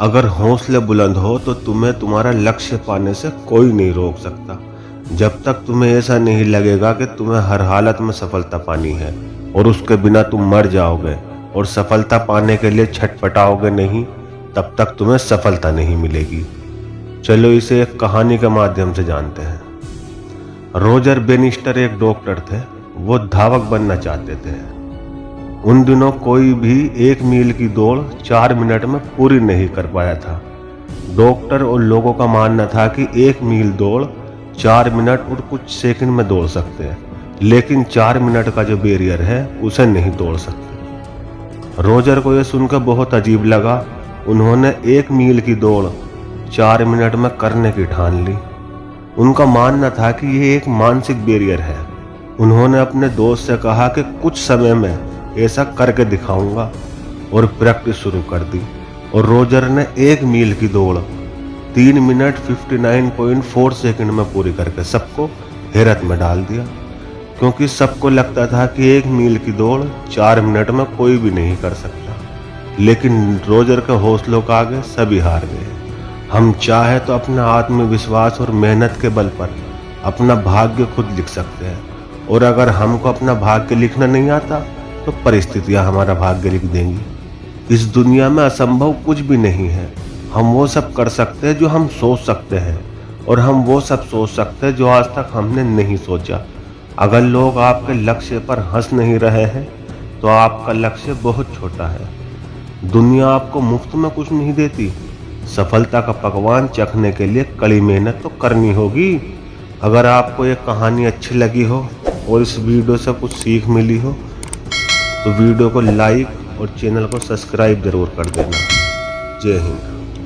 अगर हौसले बुलंद हो तो तुम्हें तुम्हारा लक्ष्य पाने से कोई नहीं रोक सकता। जब तक तुम्हें ऐसा नहीं लगेगा कि तुम्हें हर हालत में सफलता पानी है और उसके बिना तुम मर जाओगे और सफलता पाने के लिए छटपटाओगे नहीं, तब तक तुम्हें सफलता नहीं मिलेगी। चलो इसे एक कहानी के माध्यम से जानते हैं। रोजर बेनिस्टर एक डॉक्टर थे। वो धावक बनना चाहते थे। उन दिनों कोई भी 1 मील की दौड़ 4 मिनट में पूरी नहीं कर पाया था। डॉक्टर और लोगों का मानना था कि 1 मील दौड़ 4 मिनट और कुछ सेकंड में दौड़ सकते हैं, लेकिन 4 मिनट का जो बैरियर है उसे नहीं तोड़ सकते। रोजर को यह सुनकर बहुत अजीब लगा। उन्होंने 1 मील की दौड़ 4 मिनट में करने की ठान ली। उनका मानना था कि यह एक मानसिक बैरियर है। उन्होंने अपने दोस्त से कहा कि कुछ समय में ऐसा करके दिखाऊंगा और प्रैक्टिस शुरू कर दी। और रोजर ने 1 मील की दौड़ 3 मिनट 59.4 सेकंड में पूरी करके सबको हैरत में डाल दिया, क्योंकि सबको लगता था कि 1 मील की दौड़ 4 मिनट में कोई भी नहीं कर सकता। लेकिन रोजर के हौसलों के आगे सभी हार गए। हम चाहे तो अपना आत्मविश्वास और मेहनत के बल पर अपना भाग्य खुद लिख सकते हैं, और अगर हमको अपना भाग्य लिखना नहीं आता तो परिस्थितियां हमारा भाग्य लिख देंगी। इस दुनिया में असंभव कुछ भी नहीं है। हम वो सब कर सकते हैं जो हम सोच सकते हैं, और हम वो सब सोच सकते हैं जो आज तक हमने नहीं सोचा। अगर लोग आपके लक्ष्य पर हंस नहीं रहे हैं तो आपका लक्ष्य बहुत छोटा है। दुनिया आपको मुफ्त में कुछ नहीं देती। सफलता का पकवान चखने के लिए कड़ी मेहनत तो करनी होगी। अगर आपको ये कहानी अच्छी लगी हो और इस वीडियो से कुछ सीख मिली हो तो वीडियो को लाइक और चैनल को सब्सक्राइब जरूर कर देना। जय हिंद।